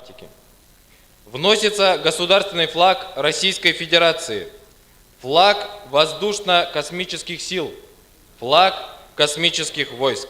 космонавтики. Вносится государственный флаг Российской Федерации, флаг воздушно-космических сил, флаг космических войск.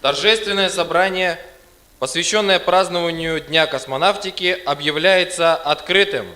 Торжественное собрание, посвященное празднованию Дня космонавтики, объявляется открытым.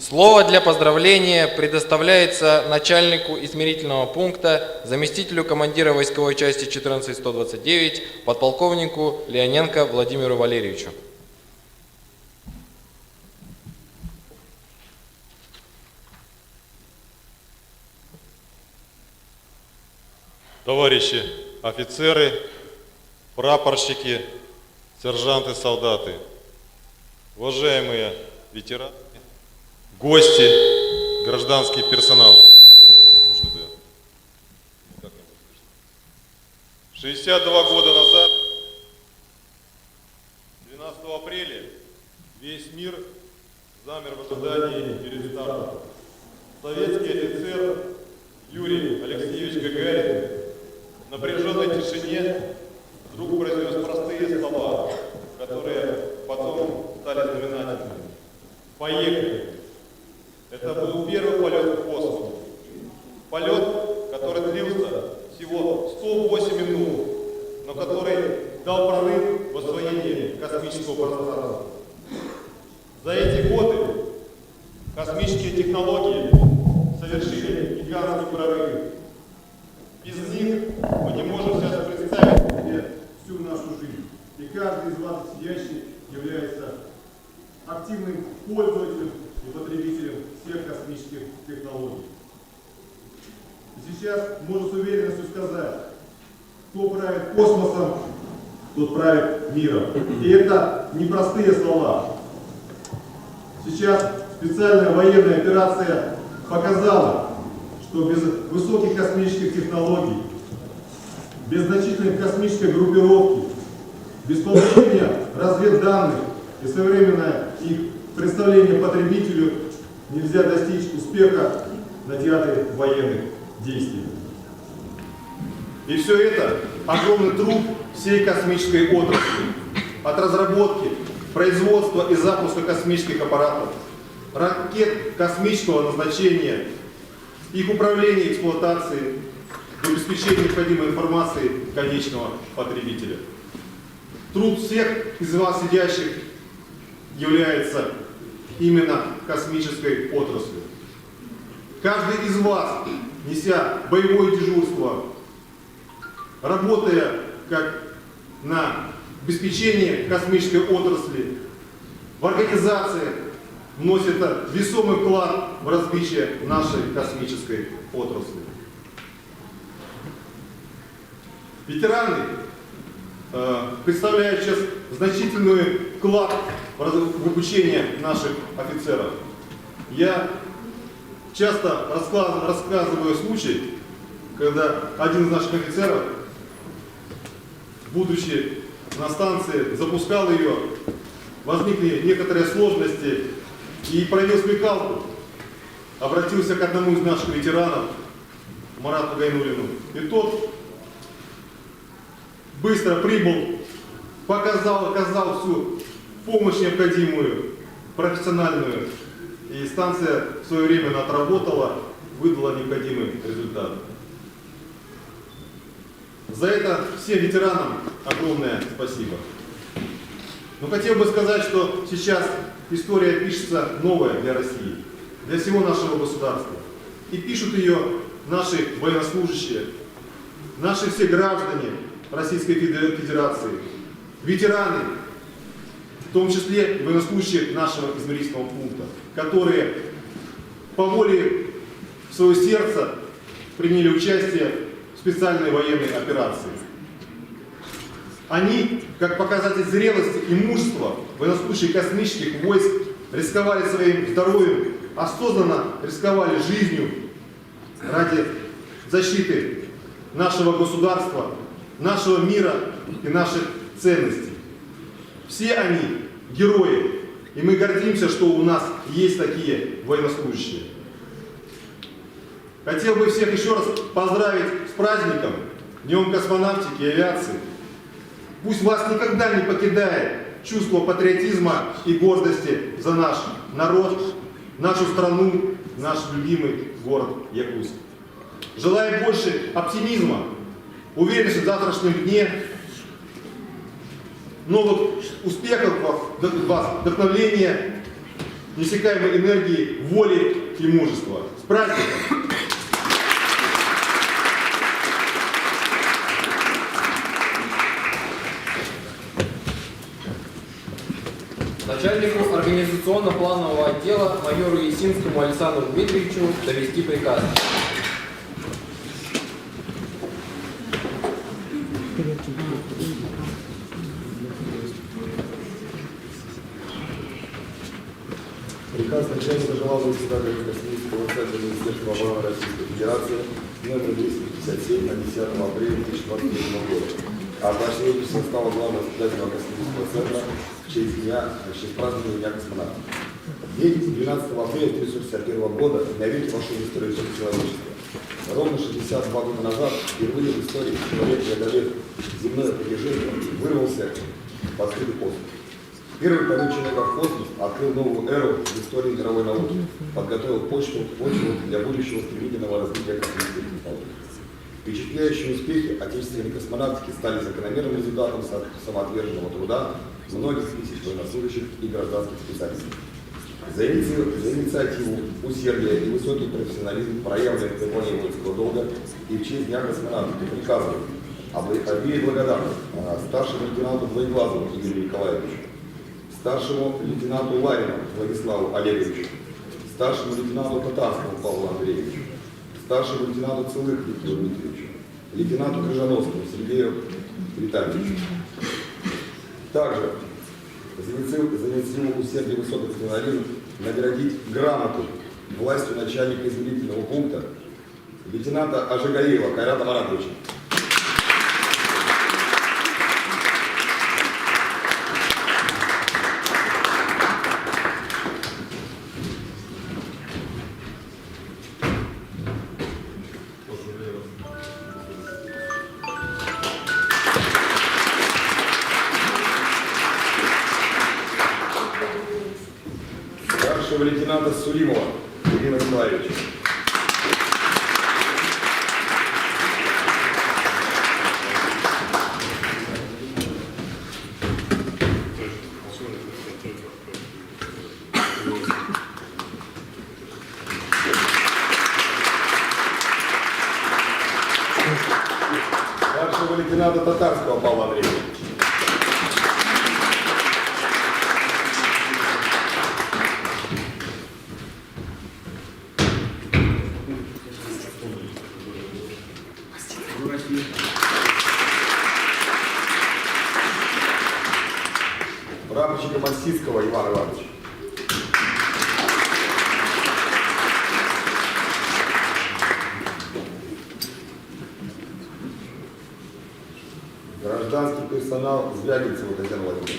Слово для поздравления предоставляется начальнику измерительного пункта, заместителю командира войсковой части 14129, подполковнику Леоненко Владимиру Валерьевичу. Товарищи офицеры, прапорщики, сержанты, солдаты, уважаемые ветераны, гости, гражданский персонал. 62 года назад, 12 апреля, весь мир замер в ожидании перед стартом. Советский офицер Юрий Алексеевич Гагарин в напряженной тишине вдруг произнес простые слова, которые потом стали знаменательными. Поехали! Это был первый полет в космос. Полет, который длился всего 108 минут, но который дал прорыв в освоении космического пространства. За эти годы космические технологии совершили гигантский прорыв. Без них мы не можем сейчас представить себе всю нашу жизнь. И каждый из вас сидящих является активным пользователем и потребителем всех космических технологий. И сейчас можно с уверенностью сказать, кто правит космосом, тот правит миром. И это не простые слова. Сейчас специальная военная операция показала, что без высоких космических технологий, без значительной космической группировки, без получения разведданных и современное их представление потребителю нельзя достичь успеха на театре военных действий. И все это огромный труд всей космической отрасли. От разработки, производства и запуска космических аппаратов, ракет космического назначения, их управления и эксплуатации, до обеспечения необходимой информации конечного потребителя. Труд всех из вас сидящих является именно космической отраслью. Каждый из вас, неся боевое дежурство, работая как на обеспечении космической отрасли, в организации вносит весомый вклад в развитие нашей космической отрасли. Ветераны представляют сейчас значительный вклад в обучение наших офицеров. Я часто рассказываю случай, когда один из наших офицеров, будучи на станции, запускал ее, возникли некоторые сложности и проявил смекалку, обратился к одному из наших ветеранов, Марату Гайнуллину, и тот быстро прибыл, оказал всю помощь необходимую, профессиональную, и станция в свое время отработала, выдала необходимый результат. За это всем ветеранам огромное спасибо. Но хотел бы сказать, что сейчас история пишется новая для России, для всего нашего государства. И пишут ее наши военнослужащие, наши все граждане Российской Федерации, ветераны, в том числе и военнослужащие нашего измерительного пункта, которые по воле своего сердца приняли участие в специальной военной операции. Они, как показатель зрелости и мужества, военнослужащие космических войск, рисковали своим здоровьем, осознанно рисковали жизнью ради защиты нашего государства, нашего мира и наших ценностей. Все они герои, и мы гордимся, что у нас есть такие военнослужащие. Хотел бы всех еще раз поздравить с праздником, Днем космонавтики и авиации. Пусть вас никогда не покидает чувство патриотизма и гордости за наш народ, нашу страну, наш любимый город Якутск. Желаю больше оптимизма, уверенности в завтрашнем дне, новых успехов в вас, вдохновения, неиссякаемой энергии, воли и мужества. С праздником! Начальнику организационно-планового отдела майору Есинскому Александру Дмитриевичу довести приказ. Приказ начальника главного председателя Космического центра Министерства обороны Российской Федерации номер 257 от 10 апреля 2023 года о поощрении состава главного испытательного космического центра в честь празднования Дня космонавтов. День 12 апреля 1961 года навеки вошел в историю человечества. Ровно 62 года назад впервые в истории человек, преодолев земное притяжение, вырвался в открытый космос. Первый полет человека в космос открыл новую эру в истории мировой науки, подготовил почву для будущего стремительного развития космических технологий. Впечатляющие успехи отечественной космонавтики стали закономерным результатом самоотверженного труда многих тысяч военнослужащих и гражданских специалистов. За инициативу, усердие и высокий профессионализм, проявленный в выполнении воинского долга и в честь Дня космонавтики приказываю объявить благодарность старшему лейтенанту Двоеглазову Игорю Николаевичу, старшему лейтенанту Ларину Владиславу Олеговичу, старшему лейтенанту Татарскому Павлу Андреевичу, старшему лейтенанту Целых Виктору Дмитриевичу, лейтенанту Крыжановскому Сергею Витальевичу. Также за инициативу усердия и высокий профессионализм наградить грамоту властью начальника измерительного пункта лейтенанта Ажигаева Кайрата Маратовича. Старшего лейтенанта Сулимова Ирина Николаевича. Старшего лейтенанта Татарского Павла Андреевича. прапорщика Мансийского Ивана Ивановича. Гражданский персонал Звягинцева Татьяна Владимировна.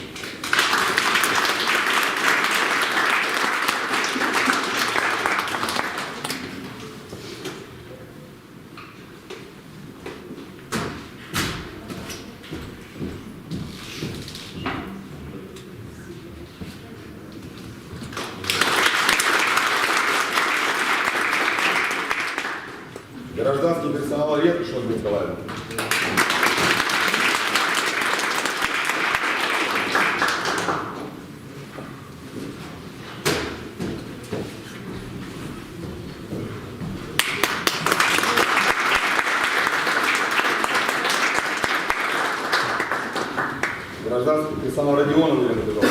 Гражданский персонал Ретушев Ольга Николаевна. Гражданский персонал Родионова Елена Петровна.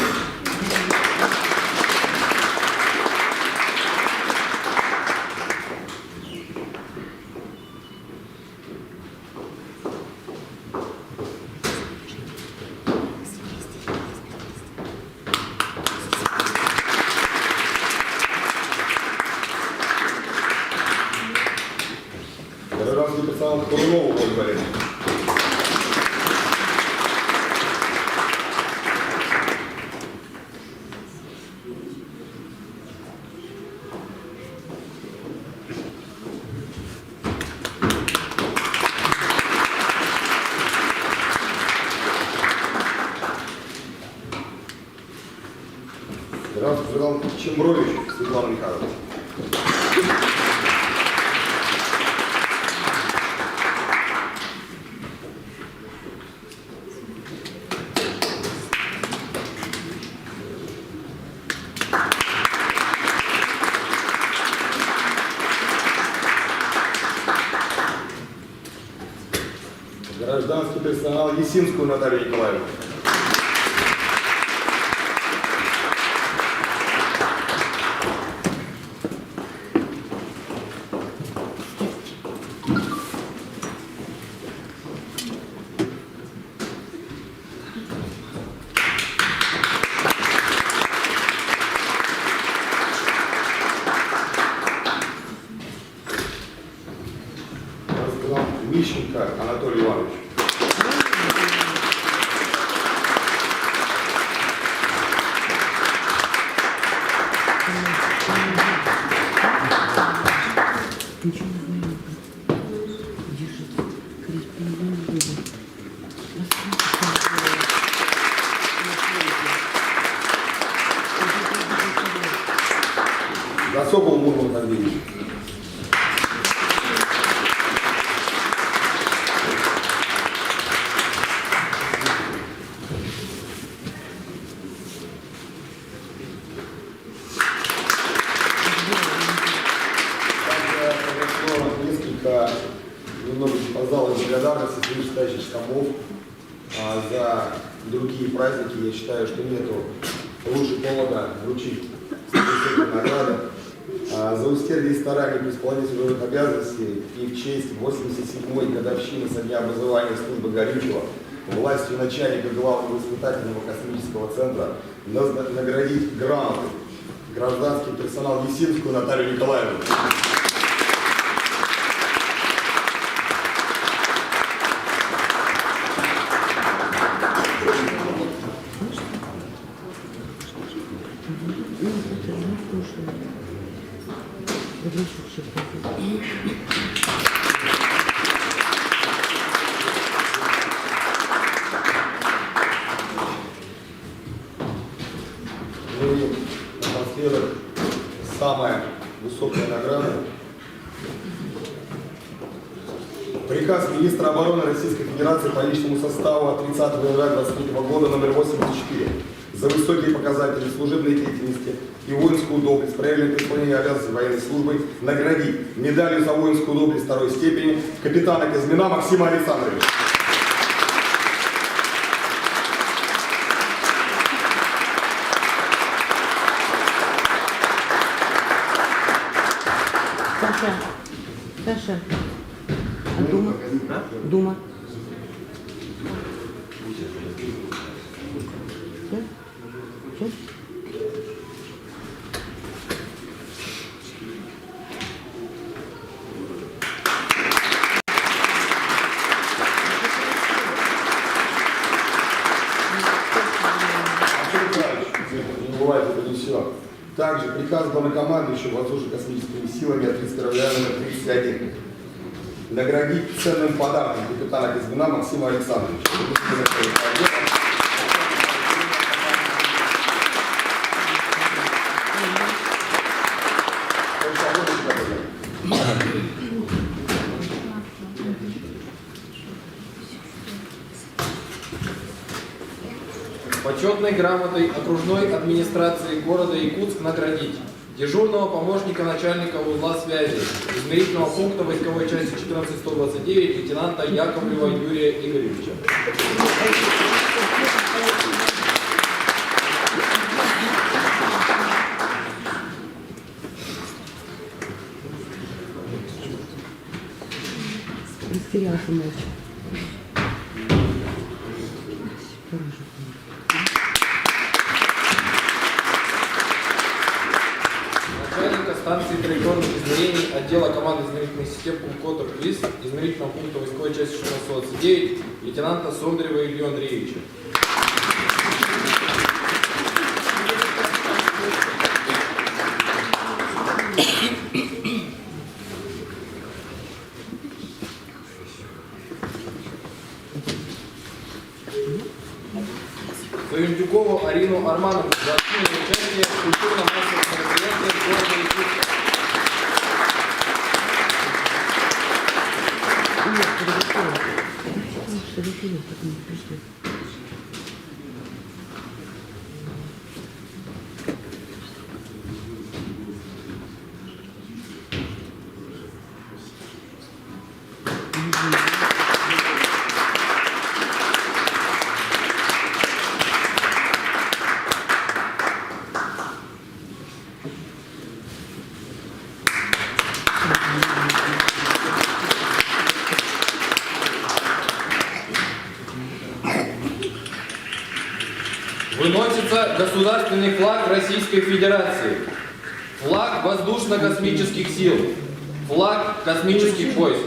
Гражданский персонал Курунова Ольга Валерьевна. Гражданский персонал Чембрович Светлана Михайловна. Гражданский персонал Есинскую Наталью Николаевну. Мищенко Анатолий Иванович. Засокол Мурман Андреевич. Несколько немного по залу благодарности своих стоящих штабов за другие праздники. Я считаю, что нету лучше повода вручить награды за усердие и старание при исполнении служебных обязанностей и в честь 87-й годовщины со дня образования службы Горючего властью начальника Главного испытательного космического центра наградить грамотой гражданский персонал Есинскую Наталью Николаевну. Ну и напоследок самая высокая награда. Приказ министра обороны Российской Федерации по личному составу от 30 января 2023 года номер 84 за высокие показатели служебной деятельности и воинскую доблесть, проявленное при исполнении обязанностей военной службы, наградить медалью за воинскую доблесть второй степени капитана Казьмина Максима Александровича. Саша, а Дума? Дума? Да? Готов? Не бывает это не все. Также приказ главнокомандующего воздушно-космическими силами от 32 номер 31 наградить ценным подарком капитана Казбина Максима Александровича. Почетной грамотой окружной администрации города Якутск наградить дежурного помощника начальника узла связи измерительного пункта войсковой части 14129 лейтенанта Яковлева Юрия Игоревича. Растерялся молча. Начальника станции траекторных измерений отдела команды измерительных систем Умкотор КВИС измерительного пункта войсковой части 1429 лейтенанта Сондарева Илью Андреевича. Союндюкову Арину Армановну за активное участие в культурно-массовых мероприятиях города Якутска. Выносится государственный флаг Российской Федерации, флаг воздушно-космических сил, флаг космических войск.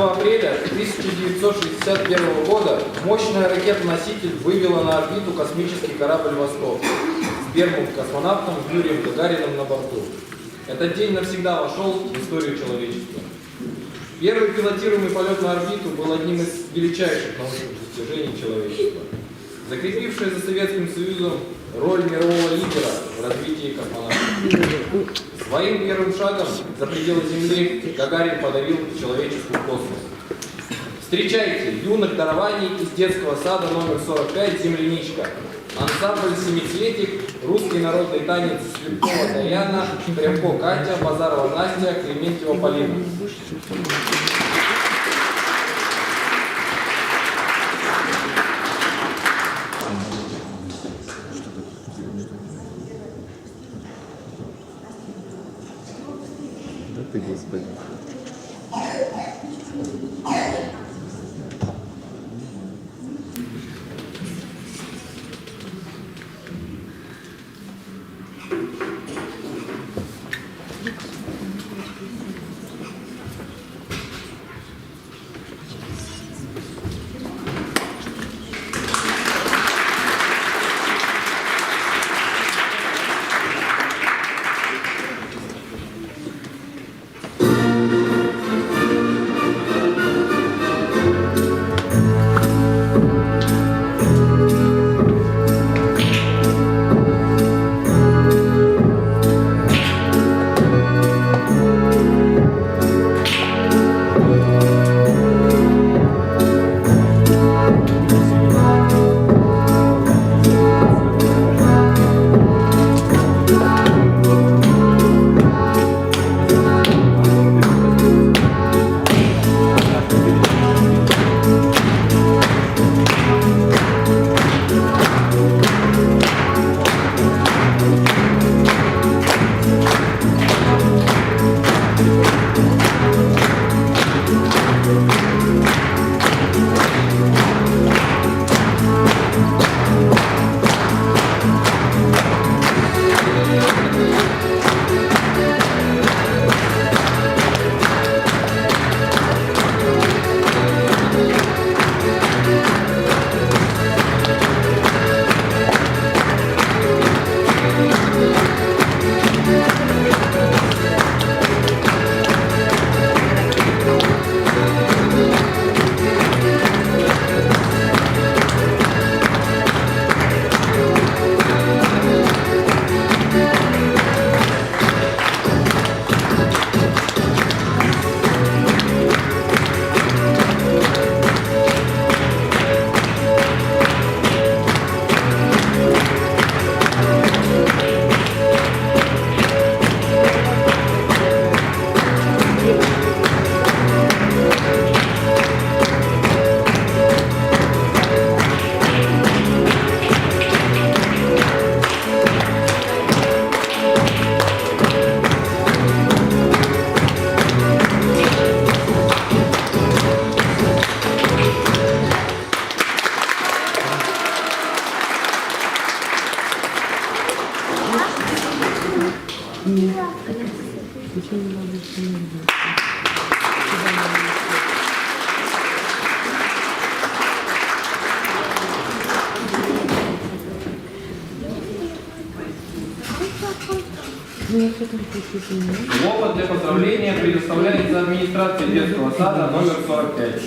Апреля 1961 года мощная ракета-носитель вывела на орбиту космический корабль «Восток» с первым космонавтом Юрием Гагариным на борту. Этот день навсегда вошел в историю человечества. Первый пилотируемый полет на орбиту был одним из величайших научных достижений человечества, закрепивший за Советским Союзом роль мирового лидера в развитии космонавтики. Своим первым шагом за пределы Земли Гагарин подарил человечеству космос. Встречайте юных дарований из детского сада номер 45 «Земляничка». Ансамбль «Семицветик», русский народный танец Светкова Даяна, Прямко Катя, Базарова Настя, Клементьева Полина. Да ты, Господи. Нет. Ничего не надо, что не будет. Ну, я все-таки не Лопат для поздравления предоставляется администрации детского сада номер 45.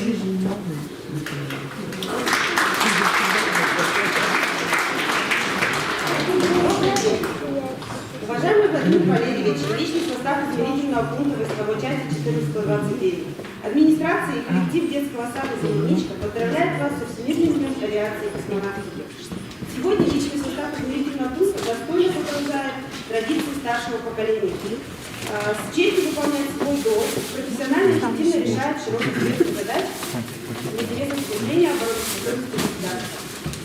Уважаемый Владимир Валерьевич, личный состав измерительного пункта войсковой части 1429. Администрация и коллектив детского сада «Земляничка» поздравляют вас со Всемирным днем авиации и космонавтики. Сегодня личный состав измерительного пункта достойно продолжает традиции старшего поколения. С честью выполняет свой долг, профессионально и эффективно решает широкий спектр задач в интересах укрепления обороноспособности государства.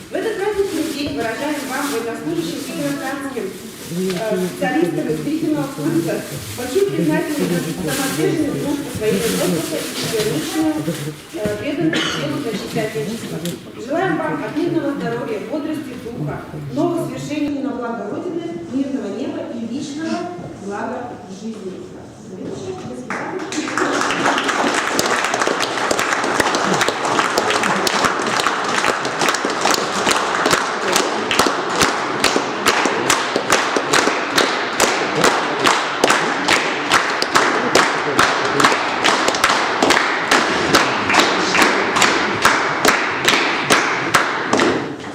В этот праздничный день выражаем вам, военнослужащим и гражданским специалистам измерительного пункта, большую признательность за самоотверженную службу своей работы и безграничную преданность делу защиты Отечества. Желаем вам отменного здоровья, бодрости духа, новых свершений на благо Родины, мирного неба и личного блага жизни.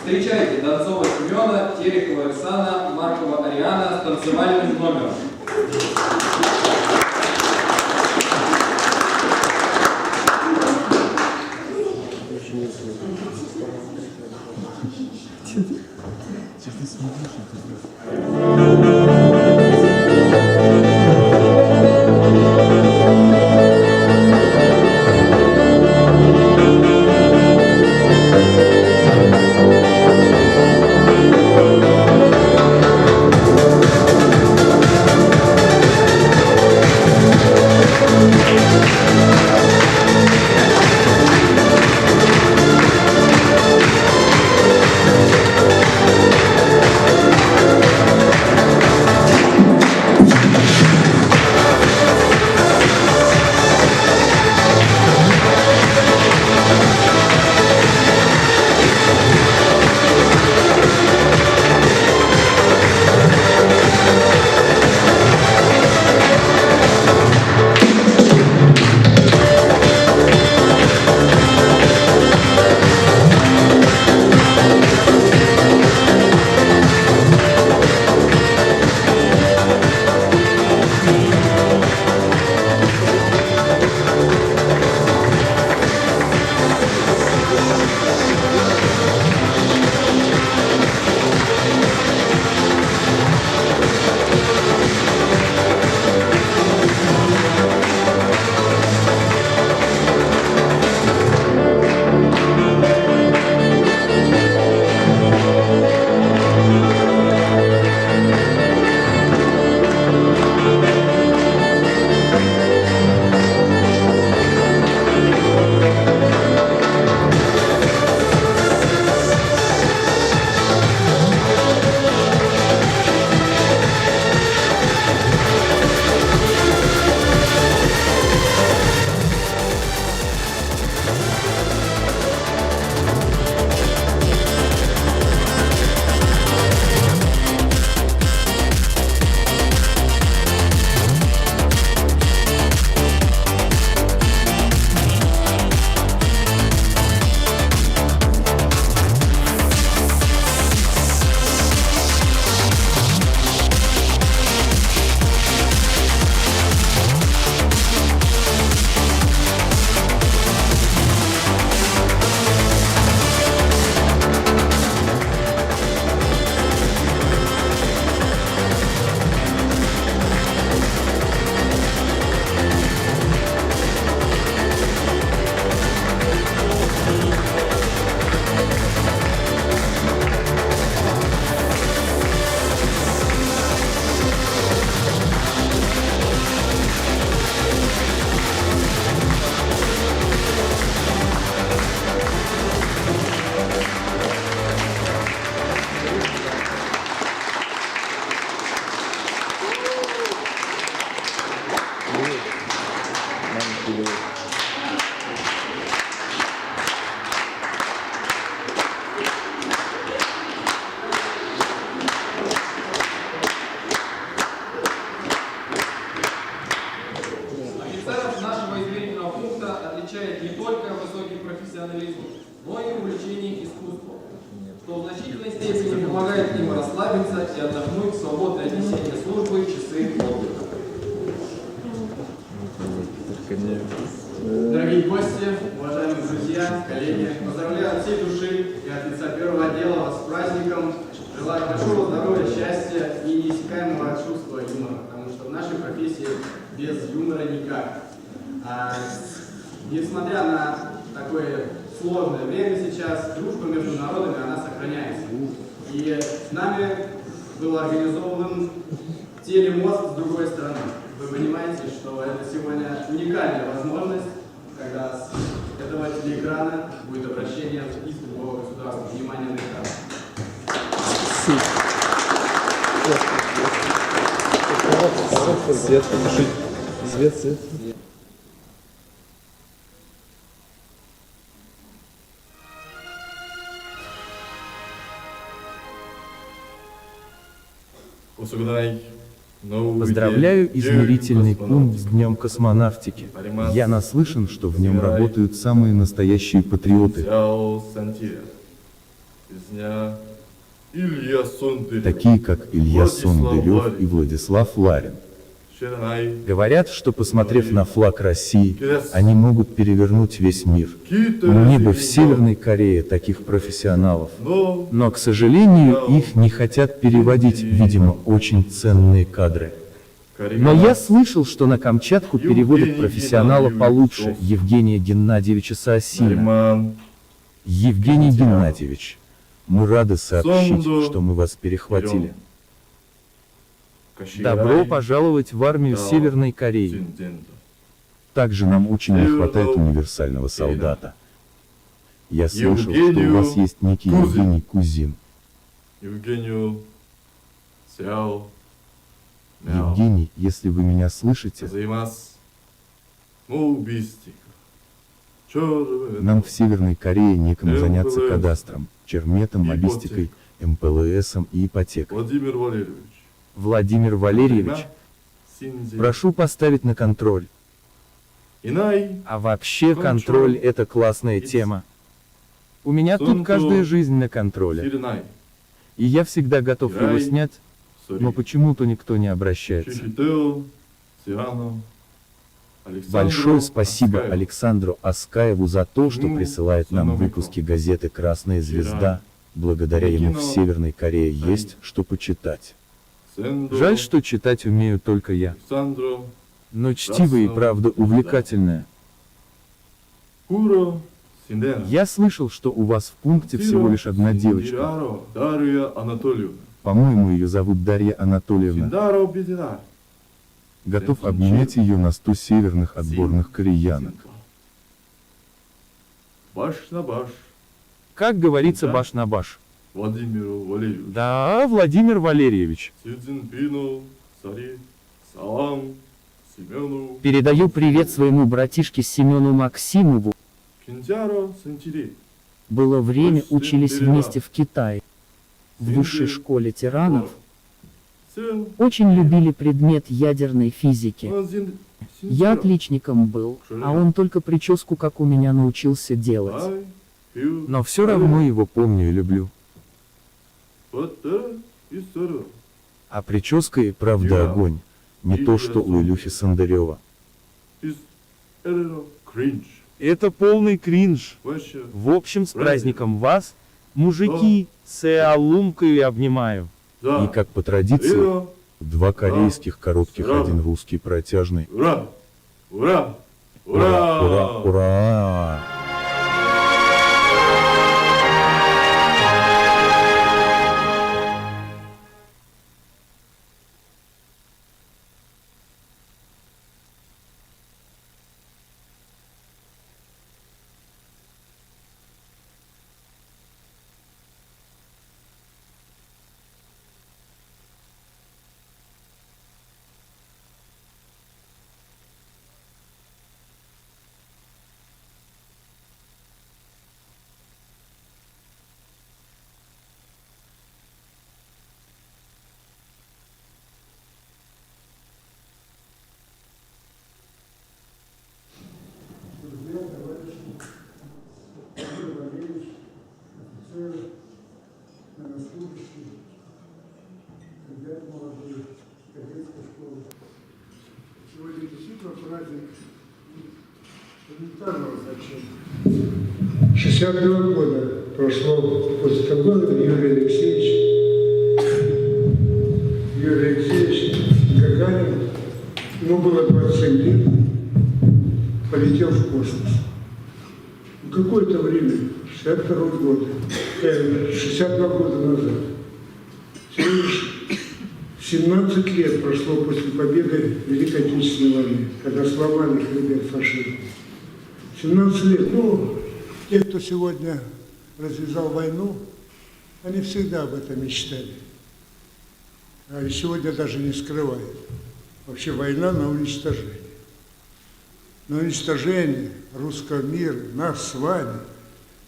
Встречайте Донцова Семена, Терехова Оксана, Маркова Ариана с танцевальным номером. значительной степени помогает им расслабиться и отдохнуть в свободное от несения службы часы отдыха. Дорогие гости, уважаемые друзья, коллеги, поздравляю от всей души и от лица первого отдела вас с праздником. Желаю большого здоровья, счастья и неиссякаемого чувства юмора, потому что в нашей профессии без юмора никак. Несмотря на такое сложное время сейчас, дружба между народами, она сохраняется. И с нами был организован телемост с другой стороны. Вы понимаете, что это сегодня уникальная возможность, когда с этого телеэкрана будет обращение из другого государства. Внимание на экран. Свет. Поздравляю измерительный пункт с Днем космонавтики. Я наслышан, что в нем работают самые настоящие патриоты, такие как Илья Сундырев и Владислав Ларин. Говорят, что посмотрев на флаг России, они могут перевернуть весь мир. Мне бы в Северной Корее таких профессионалов. Но, к сожалению, их не хотят переводить, видимо, очень ценные кадры. Но я слышал, что на Камчатку переводят профессионала получше, Евгения Геннадьевича Саасина. Евгений Геннадьевич, мы рады сообщить, что мы вас перехватили. Добро пожаловать в армию Северной Кореи. Также нам очень не хватает универсального солдата. Я слышал, что у вас есть некий Евгений Кузин. Евгений, если вы меня слышите, нам в Северной Корее некому заняться кадастром, черметом, логистикой, МПЛСом и ипотекой. Владимир Валерьевич, прошу поставить на контроль. А вообще контроль — это классная тема. У меня тут каждая жизнь на контроле. И я всегда готов его снять, но почему-то никто не обращается. Большое спасибо Александру Аскаеву за то, что присылает нам выпуски газеты «Красная звезда». Благодаря ему в Северной Корее есть что почитать. Жаль, что читать умею только я. Но чтиво и правда увлекательное. Я слышал, что у вас в пункте всего лишь одна девочка. По-моему, ее зовут Дарья Анатольевна. Готов обменять ее на 100 северных отборных кореянок. Баш на баш. Как говорится, баш на баш. Владимиру Валерьевичу. Да, Владимир Валерьевич. Сюдзинпину, Сари, Салам, Семену. Передаю привет своему братишке Семену Максимову. Кинтяро, Сантири. Было время, учились вместе в Китае. В высшей школе тиранов. Очень любили предмет ядерной физики. Я отличником был, а он только прическу, как у меня, научился делать. Но все равно его помню и люблю. А прическа и правда огонь. Не то, что у Илюхи Сандарева. Это полный кринж. В общем, с праздником вас, мужики, с алумкой обнимаю. И как по традиции, 2 корейских коротких, 1 русский протяжный. Ура! Ура! Ура! Ура! Ура! военнослужащие, ребята молодые, кадетской школы. Сегодня действительно праздник элементарного значения. 62 года прошло после того, как Юрий Алексеевич Гагарин, ему было 27 лет, полетел в космос. Какое-то время, 62 год, 62 года назад, всего лишь 17 лет прошло после победы Великой Отечественной войны, когда сломали хребет фашизма. 17 лет. Ну, те, кто сегодня развязал войну, они всегда об этом мечтали. А сегодня даже не скрывают. Вообще война на уничтожение. На уничтожение русского мира, нас с вами.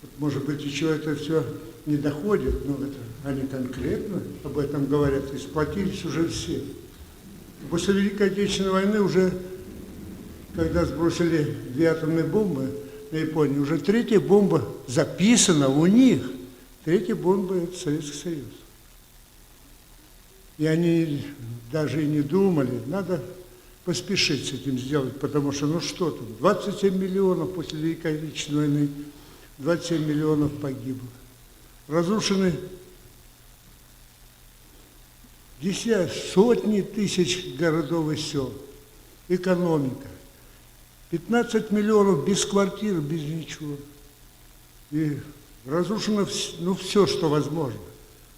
Вот, может быть, еще это все не доходит, но это, они конкретно об этом говорят. И сплотились уже все. После Великой Отечественной войны уже, когда сбросили 2 атомные бомбы на Японию, уже 3-я бомба записана у них. 3-я бомба – это Советский Союз. И они даже и не думали, надо поспешить с этим сделать, потому что, ну что там, 27 миллионов после Великой Отечественной войны, 27 миллионов погибло. Разрушены сотни тысяч городов и сел. Экономика. 15 миллионов без квартир, без ничего. И разрушено все, что возможно.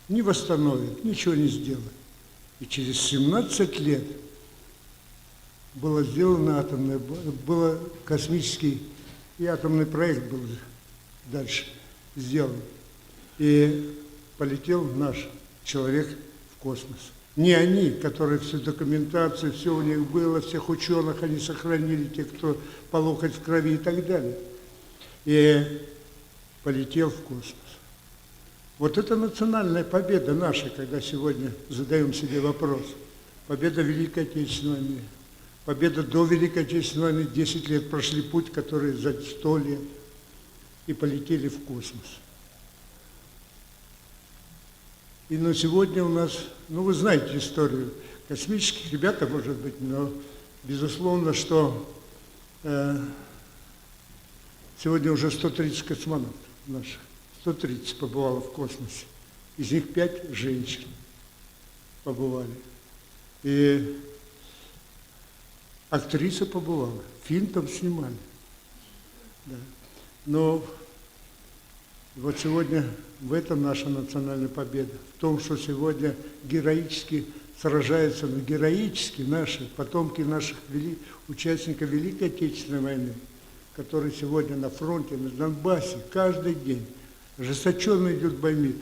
Не восстановит, ничего не сделает. И через 17 лет было сделано атомное, было космический и атомный проект был дальше сделан. И полетел наш человек в космос. Не они, которые всю документацию, все у них было, всех ученых они сохранили, те, кто по локоть в крови и так далее. И полетел в космос. Вот это национальная победа наша, когда сегодня задаем себе вопрос. Победа Великой Отечественной войны. Победа до Великой Отечественной войны, 10 лет прошли путь, который за 100 лет. И полетели в космос. И на сегодня у нас, ну вы знаете историю космических ребят, может быть, но безусловно, что сегодня уже 130 космонавтов наших. 130 побывало в космосе. Из них 5 женщин побывали. И актриса побывала. Фильм там снимали. Да. Но вот сегодня в этом наша национальная победа. В том, что сегодня героически сражаются, но героически наши потомки наших участников Великой Отечественной войны, которые сегодня на фронте, на Донбассе, каждый день ожесточенно идет бойня.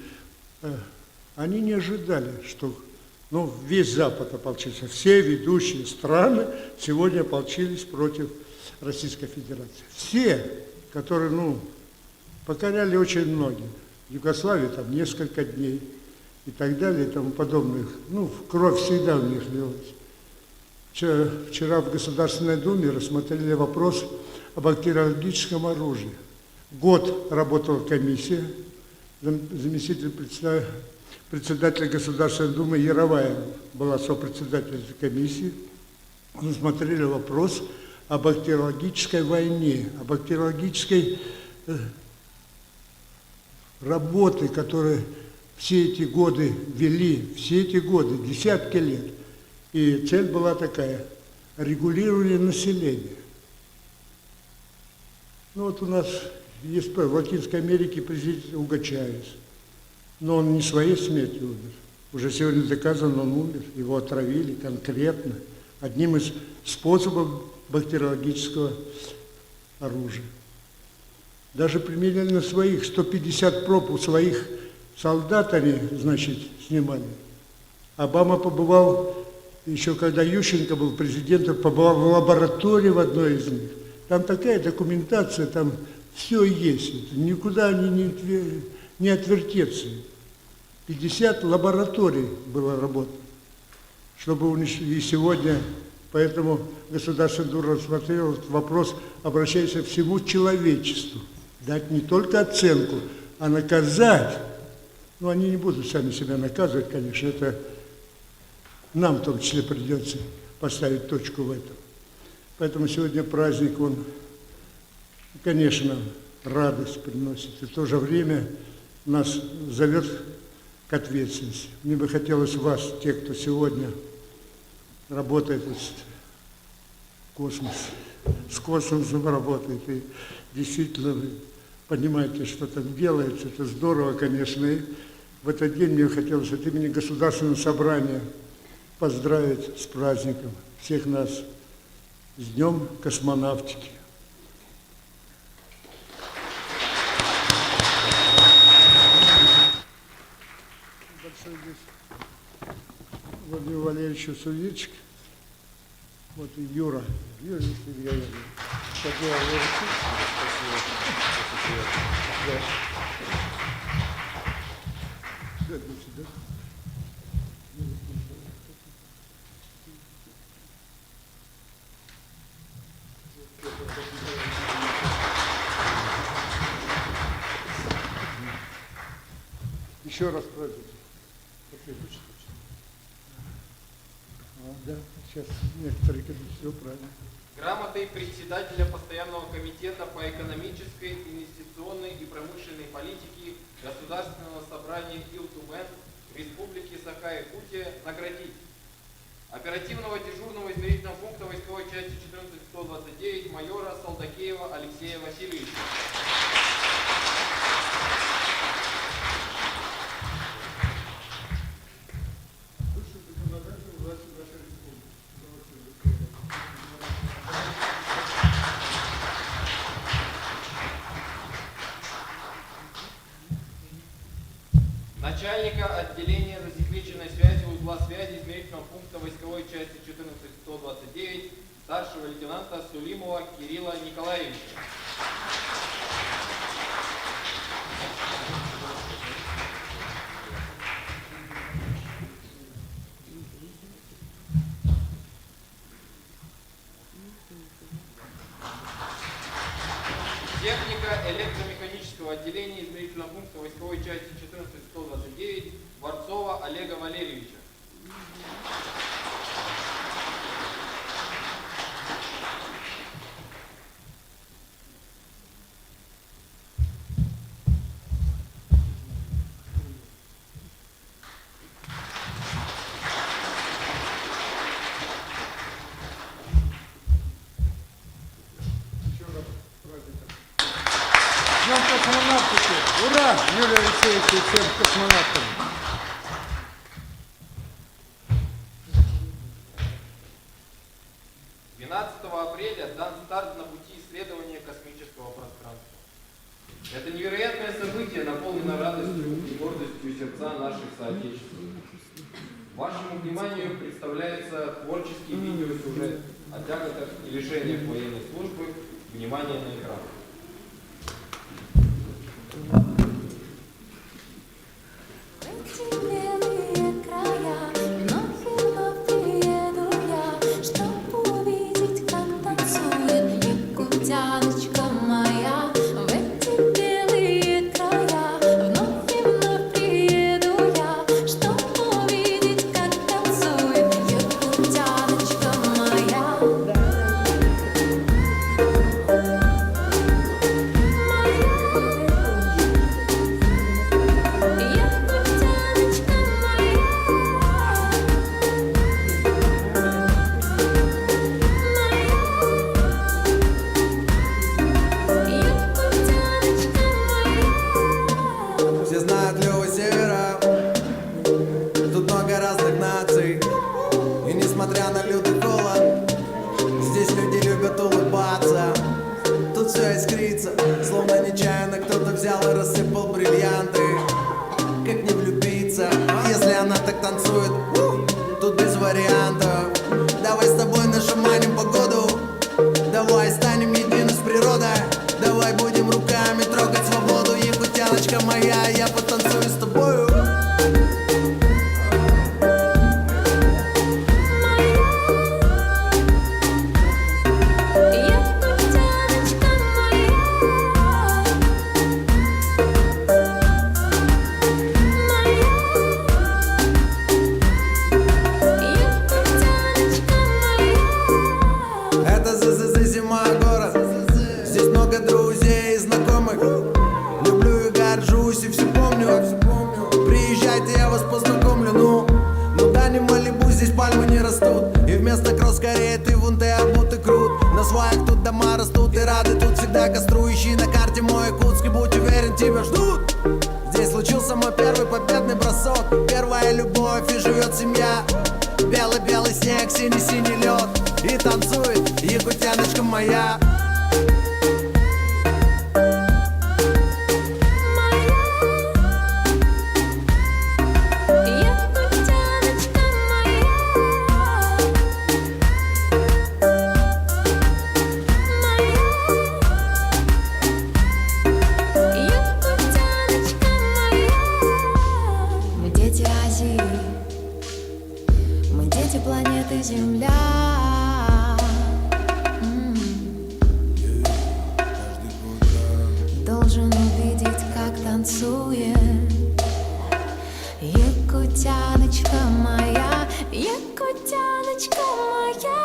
Они не ожидали, что весь Запад ополчился. Все ведущие страны сегодня ополчились против Российской Федерации. Все, которые, покоряли очень многих. В Югославии там несколько дней и так далее и тому подобное. Кровь всегда в них лилась. Вчера в Государственной Думе рассмотрели вопрос о бактериологическом оружии. Год работала комиссия, заместитель председателя Государственной Думы Яровая была сопредседателем комиссии. Рассмотрели вопрос о бактериологической войне, о бактериологической работы, которые все эти годы вели, все эти годы, десятки лет. И цель была такая – регулирование населения. Вот у нас есть в Латинской Америке президент Уго Чавес, но он не своей смертью умер. Уже сегодня доказано, он умер, его отравили конкретно, одним из способов бактериологического оружия. Даже применяли на своих, 150 проб у своих солдат они, снимали. Обама побывал, еще когда Ющенко был президентом, побывал в лаборатории в одной из них. Там такая документация, там все есть, никуда они не отвертеться. 50 лабораторий было работано, чтобы и сегодня, поэтому Государственная Дума рассмотрела этот вопрос, обращаясь к всему человечеству, дать не только оценку, а наказать Ну, они не будут сами себя наказывать, конечно, это нам в том числе придется поставить точку в этом. Поэтому сегодня праздник, он, конечно, радость приносит, и в то же время нас зовет к ответственности. Мне бы хотелось вас, те, кто сегодня работает в космосе, с космосом работает, и действительно вы понимаете, что там делается, это здорово, конечно. И в этот день мне хотелось от имени Государственного собрания поздравить с праздником всех нас с Днем космонавтики. Большой здесь Владимиру Валерьевичу Сувичек. Вот и Юра. Юра, если я вижу. Еще раз праздник. Да, сейчас некоторые все правильно. Грамотой председателя Постоянного комитета по экономической, инвестиционной и промышленной политике Государственного собрания Ил-Тумен Республики Саха-Якутия наградить оперативного дежурного измерительного пункта войсковой части 14129 майора Солдакеева Алексея Васильевича. Начальника отделения засекреченной связи узла связи измерительного пункта войсковой части 14129 старшего лейтенанта Сулимова Кирилла Николаевича. Техника электромеханического отделения измерительного пункта войсковой части 14129 Борцова Олега Валерьевича. Днем космонавтики! Ура! Юрий Алексеевич и всем космонавтам! Апреля дан старт на пути исследования космического пространства. Это невероятное событие наполнено радостью и гордостью сердца наших соотечественников. Вашему вниманию представляется творческий видеосюжет о тяготах и лишениях военной службы. Внимание на экран. Словно нечаянно кто-то взял и рассыпал бриллианты. Как не влюбиться, если она так танцует, тут без вариантов. Давай с тобой нажимаем погоду. Давай станем едины с природой. Давай будем руками трогать свободу. Якутяночка моя, я потанцую с тобою. знакомлю, ну да не Малибу, здесь пальмы не растут. И вместо кросс скорее ты вон ты обутый крут. На сваях тут дома растут и рады тут всегда костру. Ищи на карте мой Якутск и будь уверен, тебя ждут. Здесь случился мой первый победный бросок. Первая любовь и живет семья. Белый-белый снег, синий-синий лед. И танцует якутяночка моя. Мы дети Азии, мы дети планеты Земля. Должен увидеть, как танцует якутяночка моя, якутяночка моя.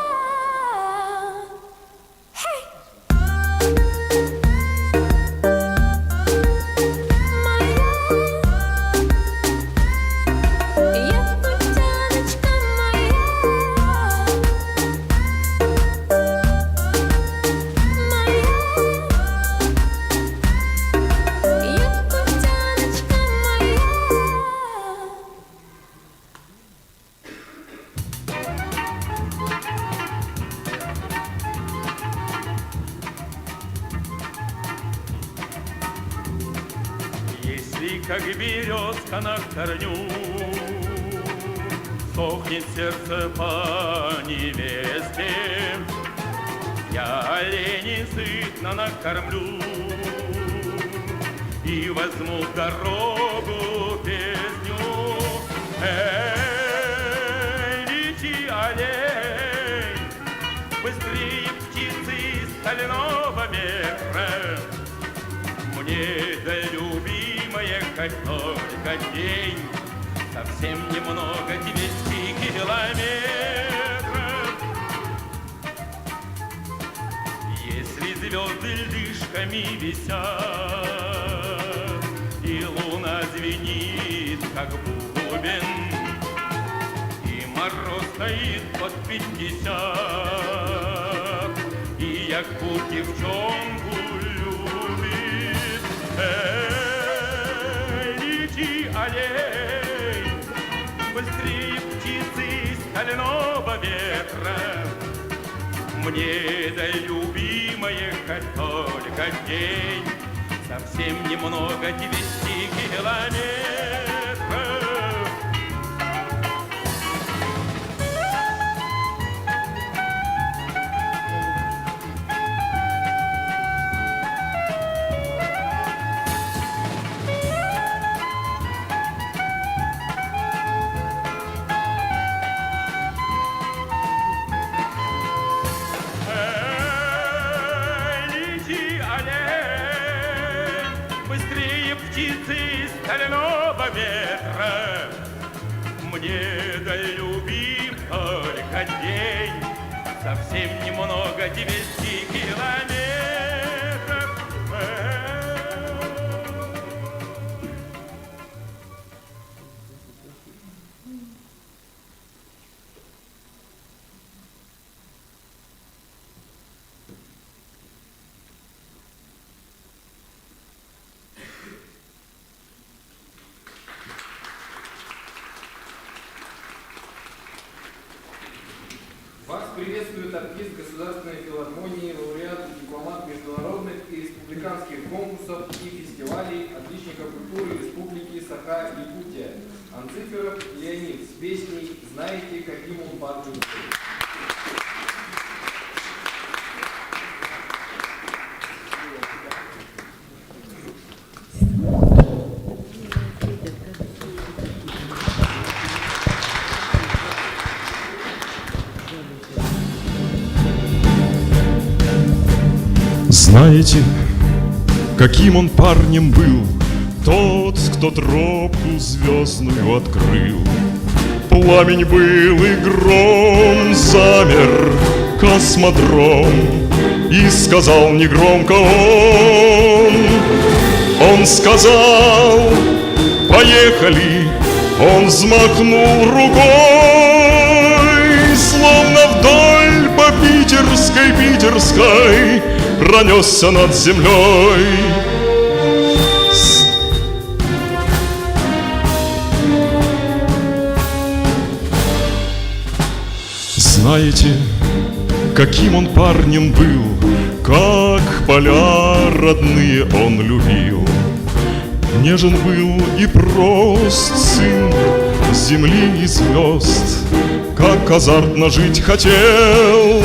Если как березка на корню сохнет сердце по невесте, я оленей сытно накормлю и возьму в дорогу песню. Лети, олень, быстрее птицы стального ветра. Мне да любимая, хоть только день, совсем немного 200 километров. Если звезды льдышками висят, и луна звенит, как бубен, и мороз стоит под 50, и Якут девчонку любит. Лети, олень, быстрее птицы стального ветра. Мне да любимая, хоть только день, совсем немного 200 километров. Быстрее птицы стального ветра. Мне да любим только день, совсем немного 200 километров. Вас приветствует артист Государственной филармонии, лауреат, дипломат международных и республиканских конкурсов и фестивалей, отличника культуры Республики Саха-Якутия Анциферов Леонид с песней «Знаете, каким он парнем был». Знаете, каким он парнем был, тот, кто тропку звездную открыл. Пламень был и гром, замер космодром, и сказал негромко он сказал: поехали Он взмахнул рукой, словно вдоль по питерской пронесся над землей. Знаете, каким он парнем был, как поля родные он любил. Нежен был и прост сын земли и звезд, как азартно жить хотел.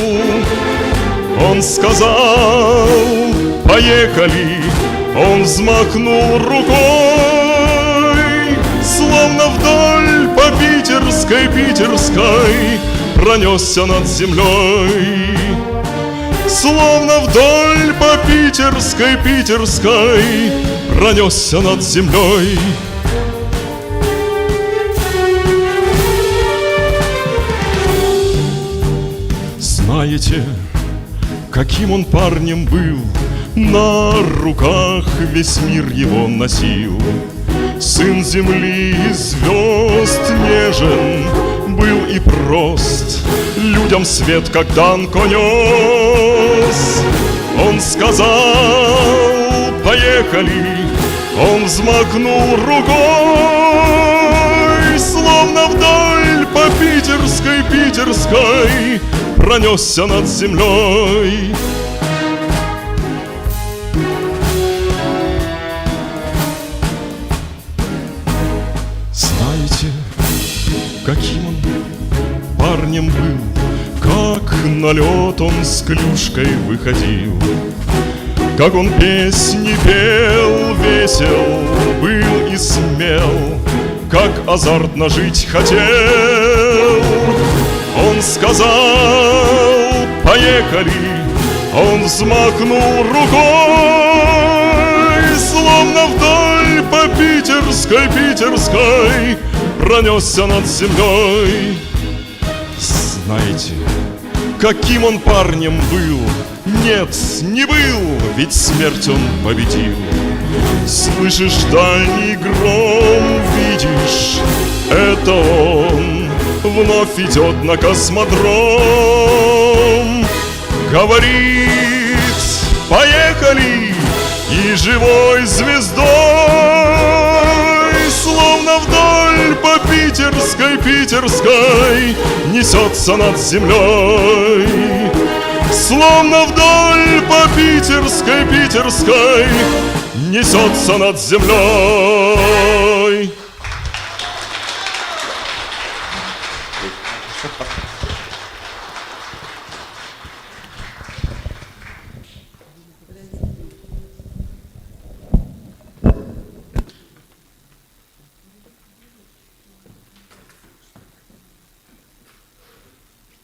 Он сказал: поехали, он взмахнул рукой, словно вдоль по питерской пронесся над землей. Словно вдоль по питерской пронесся над землей. Знаете, каким он парнем был, на руках весь мир его носил. Сын земли и звезд, нежен был и прост, людям свет как данко нес. Он сказал: поехали, он взмахнул рукой, словно вдоль по питерской пронесся над землей. Знаете, каким он парнем был, как на лед он с клюшкой выходил, как он песни пел, весел был и смел, как азартно жить хотел. Он сказал: поехали, он взмахнул рукой, словно вдоль по питерской пронесся над землей. Знаете, каким он парнем был? Нет, не был, ведь смерть он победил. Слышишь дальний гром, видишь, это он вновь идет на космодром. Говорит: поехали, и живой звездой, словно вдоль по питерской несется над землей. Словно вдоль по питерской несется над землей.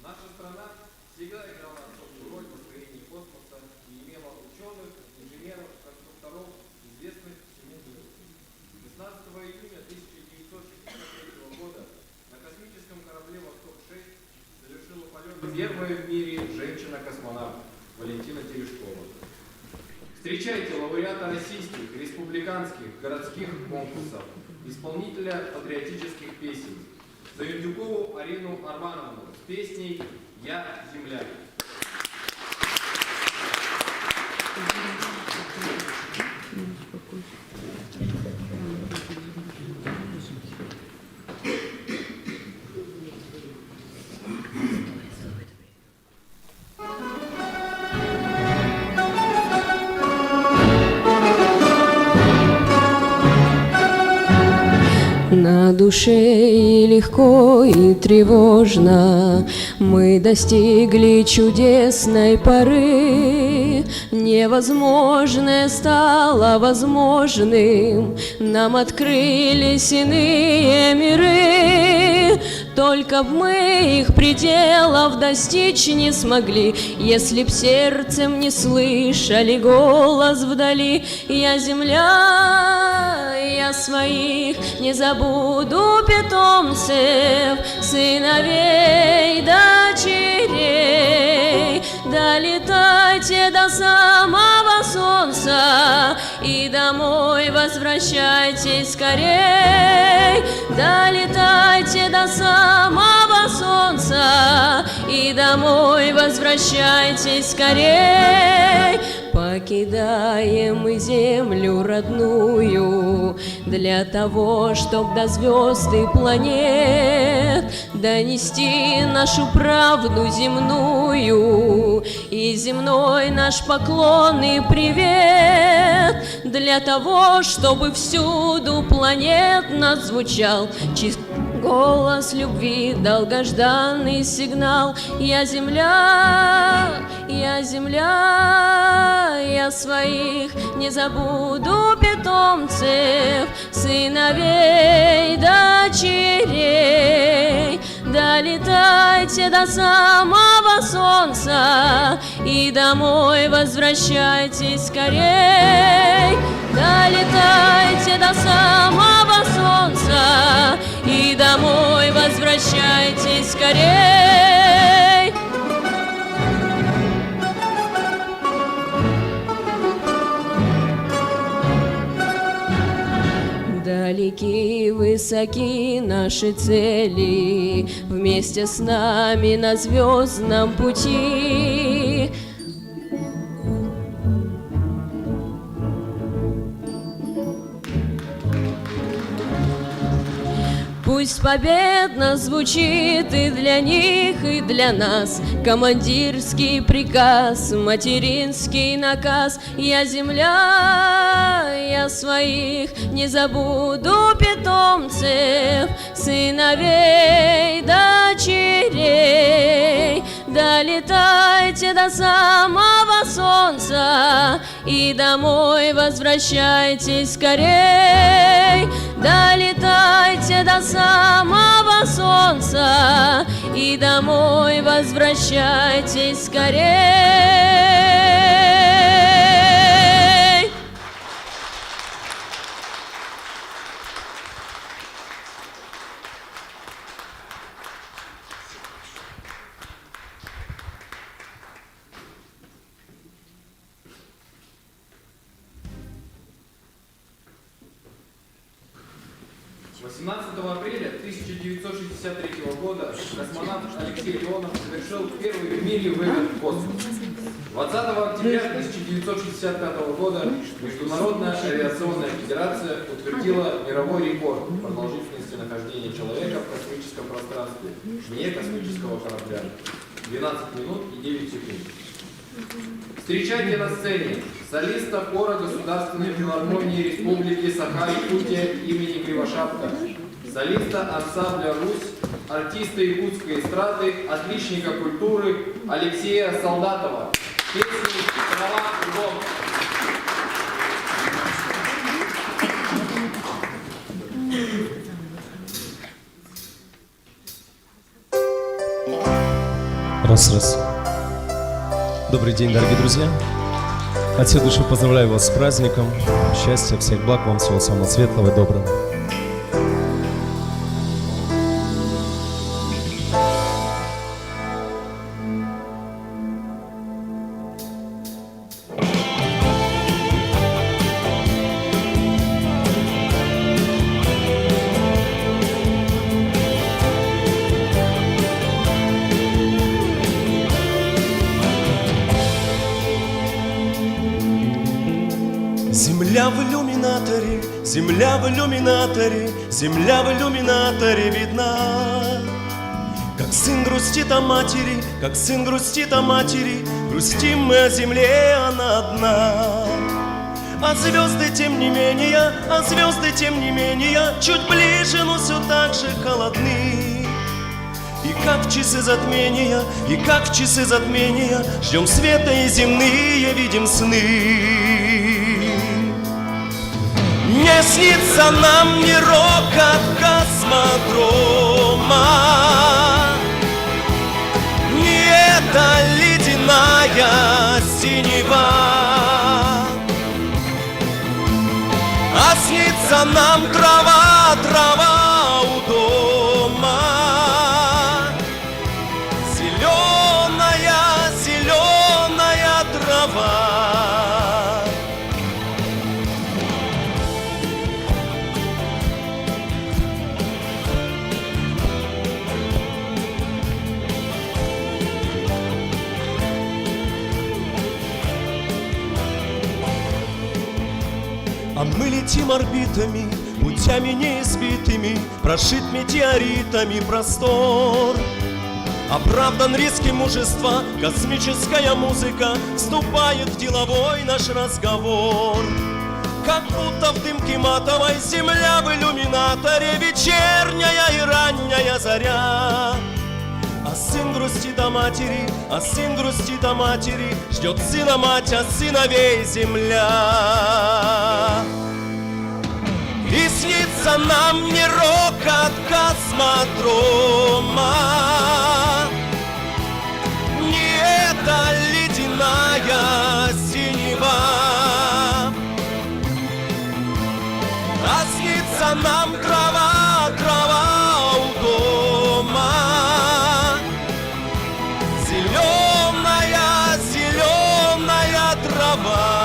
Наша страна всегда играла особую роль в построении космоса и имела ученых, инженеров, конструкторов, известных всему миру. 16 июня 1963 года на космическом корабле «Восток-6» совершила полет первая в мире женщина-космонавт Валентина Терешкова. Встречайте лауреата российских, республиканских, городских конкурсов, исполнителя патриотических песен, Завиндюкову Арину Армановну с песней «Я земля». На душе и легко, и тревожно, мы достигли чудесной поры. Невозможное стало возможным, нам открылись иные миры. Только б мы их пределов достичь не смогли, если б сердцем не слышали голос вдали. Я земля, я своих не забуду питомцев, сыновей, дочерей. Долетайте до самого солнца, и домой возвращайтесь скорей. Долетайте до самого солнца, и домой возвращайтесь скорей. Покидаем мы землю родную для того, чтоб до звезд и планет донести нашу правду земную и земной наш поклон и привет, для того, чтобы всюду планетно звучал чистый голос любви, долгожданный сигнал. Я земля, я земля, я своих не забуду питомцев, сыновей, дочерей. Долетайте до самого солнца, и домой возвращайтесь скорей. Долетайте до самого солнца, и домой возвращайтесь скорей. Далеки, высоки наши цели, вместе с нами на звездном пути. Пусть победно звучит и для них, и для нас командирский приказ, материнский наказ. Я земля, я своих не забуду питомцев, сыновей, дочерей. Долетайте до самого солнца, и домой возвращайтесь скорей. Долетайте до самого солнца, и домой возвращайтесь скорей. Апреля 1963 года космонавт Алексей Леонов совершил первый в мире вылет в космос. 20 октября 1965 года Международная авиационная федерация утвердила мировой рекорд продолжительности нахождения человека в космическом пространстве вне космического корабля — 12 минут и 9 секунд. Встречайте на сцене солиста хора Государственной филармонии Республики Саха-Якутия имени Кривошапка, солиста ансамбля «Русь», артиста якутской эстрады, отличника культуры Алексея Солдатова. Песни «Трава кругом». Раз. Добрый день, дорогие друзья. От всей души поздравляю вас с праздником. Счастья, всех благ, вам всего самого светлого и доброго. Земля в иллюминаторе, земля в иллюминаторе видна. Как сын грустит о матери, как сын грустит о матери, грустим мы о земле, она одна. А звезды тем не менее, а звезды тем не менее, чуть ближе, но все так же холодны. И как в часы затмения, и как в часы затмения, ждем света и земные видим сны. Не снится нам ни рокот космодрома, ни эта ледяная синева, а снится нам трава, трава у дома, зеленая, зеленая трава. А мы летим орбитами, путями неизбитыми, прошит метеоритами простор. Оправдан риски мужества, космическая музыка вступает в деловой наш разговор. Как будто в дымке матовой земля в иллюминаторе, вечерняя и ранняя заря. А сын грустит о матери, а сын грустит о матери, ждет сына мать, а сыновей земля. И снится нам не рокот космодрома, не эта ледяная синева, а снится нам трава, трава у дома, зеленая, зеленая трава.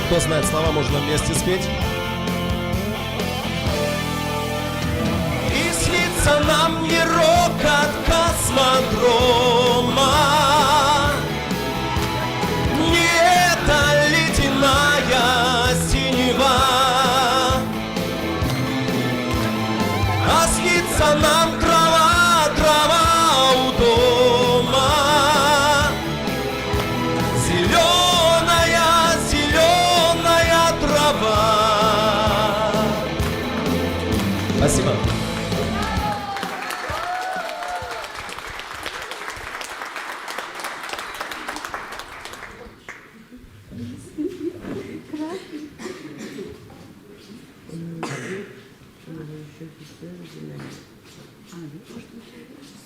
Кто знает слова, можно вместе спеть. И снится нам не рокот космодрома, не эта ледяная синева, а снится нам трава, трава у дома, зеленая, зеленая трава. Спасибо.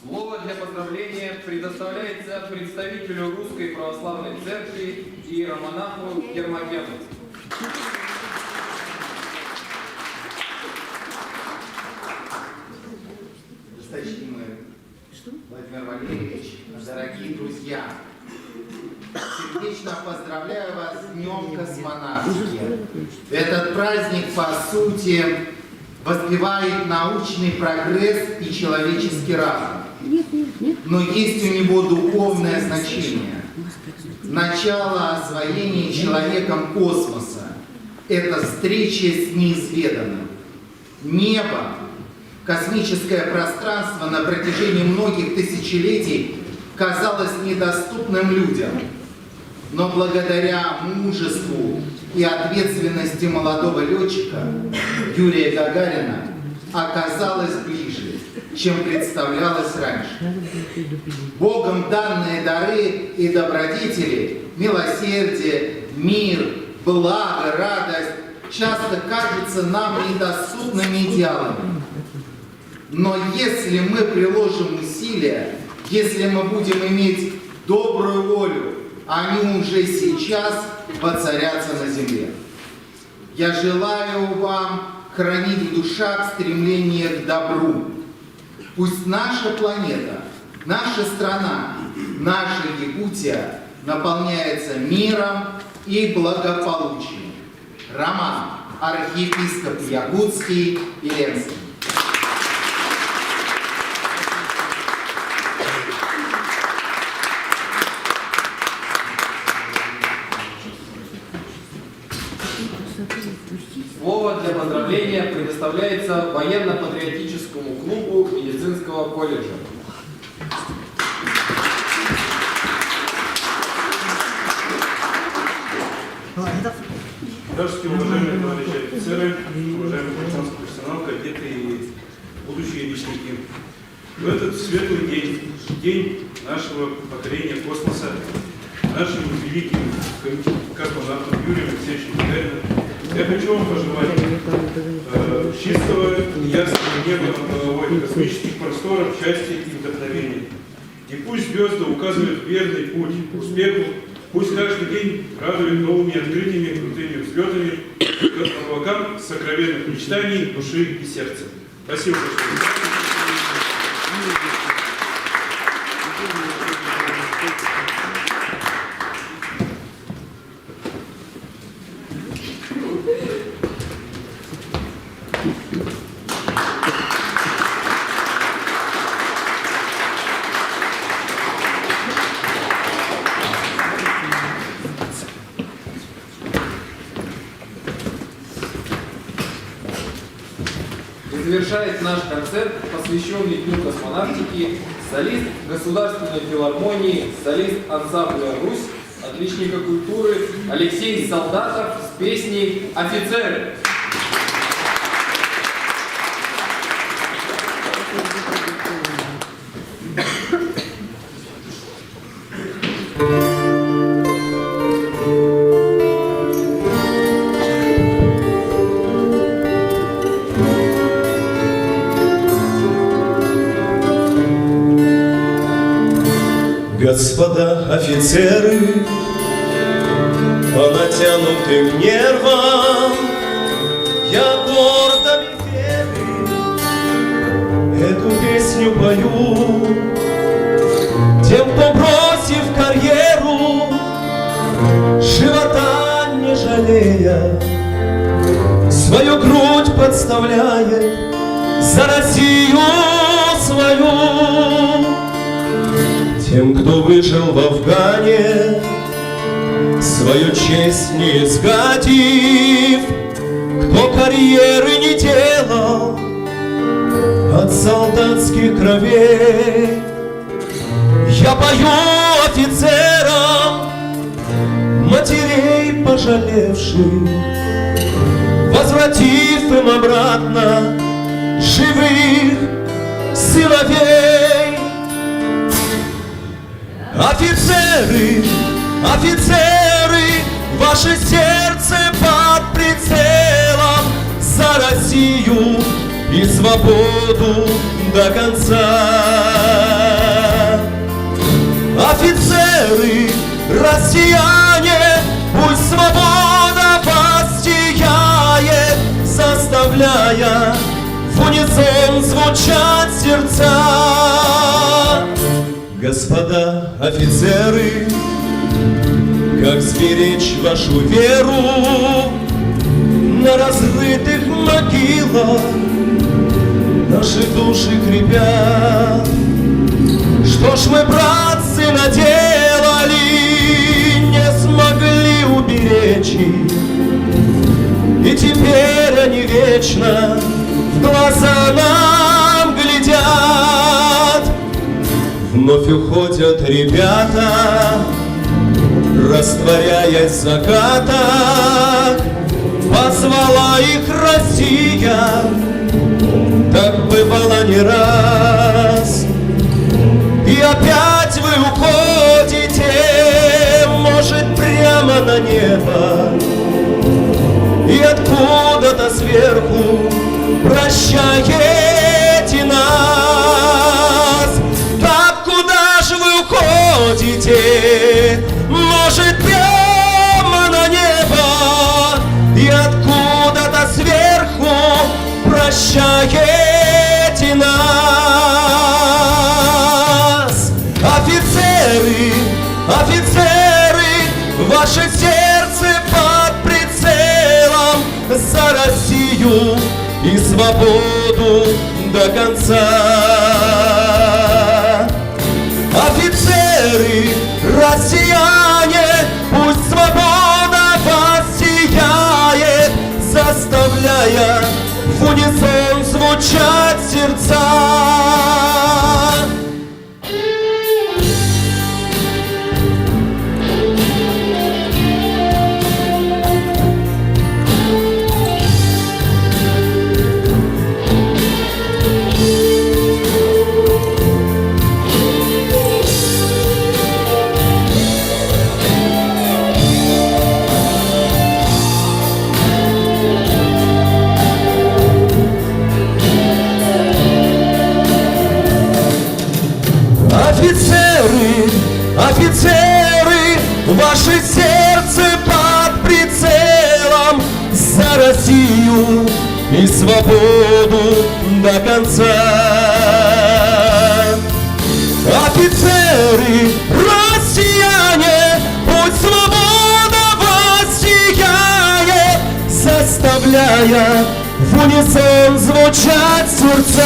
Слово для поздравления предоставляется представителю Русской Православной Церкви иеромонаху Гермогену. Досточтимый Владимир Валерьевич, дорогие друзья, сердечно поздравляю вас с Днем космонавтики. Этот праздник, по сути, воспевает научный прогресс и человеческий разум. Но есть у него духовное значение. Начало освоения человеком космоса – это встреча с неизведанным. Небо, космическое пространство на протяжении многих тысячелетий казалось недоступным людям. Но благодаря мужеству и ответственности молодого летчика Юрия Гагарина оказалось ближе, чем представлялось раньше. Богом данные дары и добродетели, милосердие, мир, благо, радость часто кажутся нам недоступными идеалами. Но если мы приложим усилия, если мы будем иметь добрую волю, они уже сейчас воцарятся на земле. Я желаю вам хранить в душах стремление к добру. Пусть наша планета, наша страна, наша Якутия наполняется миром и благополучием. Роман, архиепископ Якутский и Ленский. Слово для поздравления предоставляется военно-патриотическому клубу медицинского колледжа. Здравствуйте, уважаемые товарищи офицеры, уважаемый гражданский персонал, кадеты и будущие личники. В этот светлый день, день нашего покорения космоса, нашим великим космонавтом Юрием Алексеевичем Гагариным, я хочу вам пожелать чистого и ясного неба над головой, космических просторов, счастья и вдохновения. И пусть звезды указывают верный путь к успеху, пусть каждый день радует новыми открытиями, крутыми взлетами к облакам сокровенных мечтаний души и сердца. Спасибо большое. И завершает наш концерт, посвященный Дню космонавтики, солист Государственной филармонии, солист ансамбля «Русь», отличника культуры Алексей Солдатов с песней «Офицеры». Господа офицеры, по натянутым нервам я гордо эту песню пою тем, кто, бросив карьеру, живота не жалея, свою грудь подставляет за Россию свою. Тем, кто выжил в Афгане, свою честь не изгадив, кто карьеры не делал от солдатских кровей. Я пою офицерам, матерей пожалевших, возвратив им обратно живых сыновей. Офицеры, офицеры, ваше сердце под прицелом за Россию и свободу до конца. Офицеры, россияне, пусть свобода вас сияет, заставляя в унисон звучать сердца. Господа офицеры, как сберечь вашу веру на разрытых могилах наши души крепят? Что ж мы, братцы, наделали, не смогли уберечь их, и теперь они вечно в глаза нам глядят. Вновь уходят ребята, растворяясь в закатах, позвала их Россия, так бывало не раз. И опять вы уходите, может, прямо на небо, и откуда-то сверху прощаете нас. Так куда же вы уходите, может, прямо на небо, и откуда-то сверху прощаете нас. Офицеры, офицеры, ваше сердце под прицелом за Россию и свободу до конца. Офицеры, россияне, пусть свобода вас сияет, заставляя в унисон звучать сердца. Офицеры, офицеры, ваше сердце под прицелом за Россию и свободу до конца. Офицеры, россияне, пусть свобода вас сияет, заставляя в унисон звучать сердца.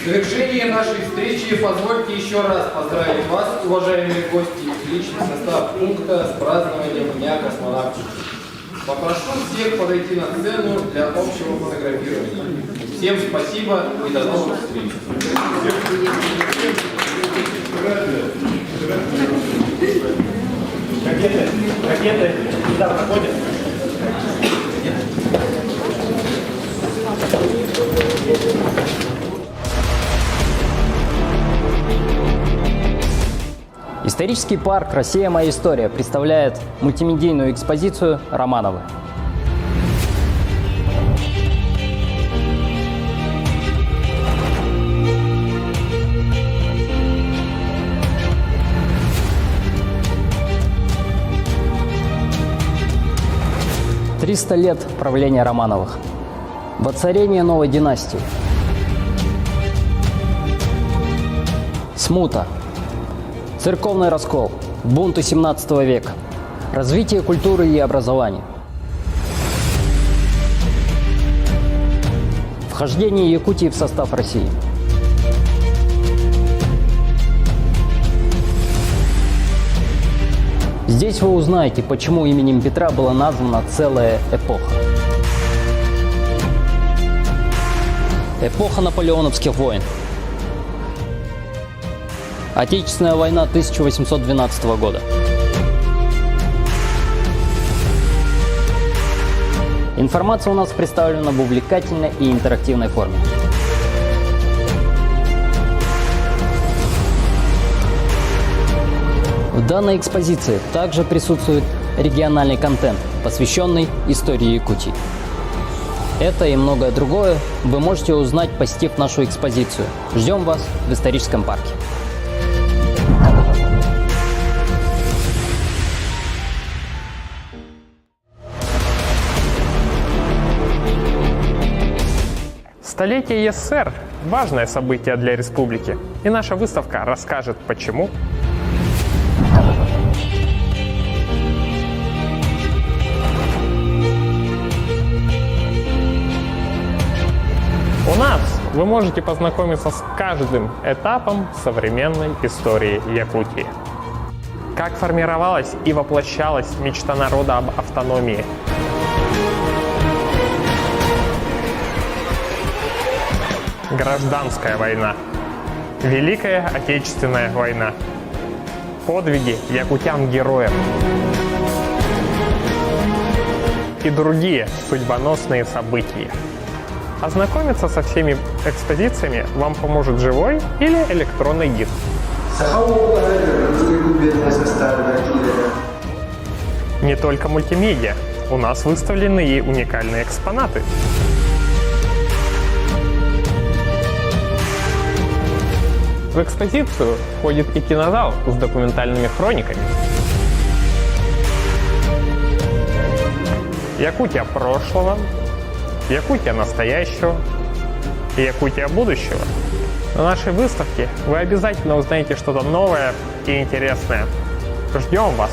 В завершении нашей встречи позвольте еще раз поздравить вас, уважаемые гости, и личный состав пункта с празднованием Дня космонавтики. Попрошу всех подойти на сцену для общего фотографирования. Всем спасибо и до новых встреч. Ракеты сюда проходят. Исторический парк «Россия. Моя история» представляет мультимедийную экспозицию «Романовы». «300 лет правления Романовых. Воцарение новой династии. Смута. Церковный раскол, бунты 17 века, развитие культуры и образования, вхождение Якутии в состав России, здесь вы узнаете, почему именем Петра была названа целая эпоха. Эпоха наполеоновских войн. Отечественная война 1812 года. Информация у нас представлена в увлекательной и интерактивной форме. В данной экспозиции также присутствует региональный контент, посвященный истории Якутии. Это и многое другое вы можете узнать, посетив нашу экспозицию. Ждем вас в историческом парке. Столетие СССР – важное событие для республики, и наша выставка расскажет, почему. У нас вы можете познакомиться с каждым этапом современной истории Якутии. Как формировалась и воплощалась мечта народа об автономии. Гражданская война. Великая Отечественная война. Подвиги якутян-героев. И другие судьбоносные события. Ознакомиться со всеми экспозициями вам поможет живой или электронный гид. Не только мультимедиа. У нас выставлены и уникальные экспонаты. В экспозицию входит и кинозал с документальными хрониками. Якутия прошлого, Якутия настоящего и Якутия будущего. На нашей выставке вы обязательно узнаете что-то новое и интересное. Ждем вас!